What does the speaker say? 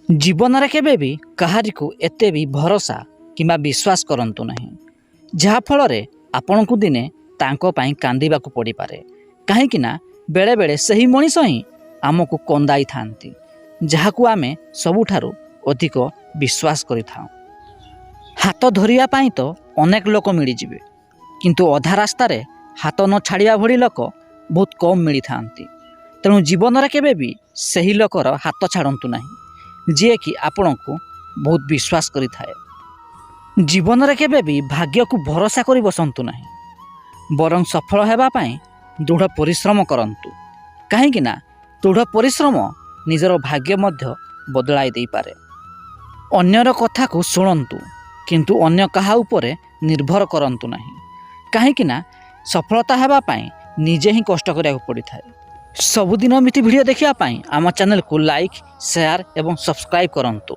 जीवन में केवे भी कहारी को एते भी भरोसा किंबा विश्वास करंतु नहीं, जहा फल रे आपण को दिने तांको पाई कांदिबा को पड़ी पारे। कहीं ना बेले बेले सही मनीष ही आमको कंदाई थांती, जहा को आमे सबुठारु अधिक विश्वास करि थाउ। हाथ धरिया पाई तो अनेक लोक मिली जिवे, किंतु अधा रास्ता रे हाथ न छाड़िया भली लोक बहुत कम मिली थांती। तेणु जीवन में केवे भी सही लोकर हाथ छाड़ंतु नहीं, जी कि आपण को बहुत विश्वास करि थाए। जीवन में केवे भी भाग्य को भरोसा करि बसंतु नहीं, बरं सफल हेबा पाई दृढ़ परिश्रम करंतु। कहीं ना दृढ़ परिश्रम निजर भाग्य मध्य बदलाई दे पारे। अन्यर कथा को शुणंतु, किंतु अन्य कहा उपरे निर्भर करंतु नहीं, कहीं ना सफलता हेबा पाई निजे ही कष्ट करिया पड़ी थाए। सबुदिन एमिति वीडियो देखिया पाई आम चैनल को लाइक, शेयर एवं सब्सक्राइब करंतु।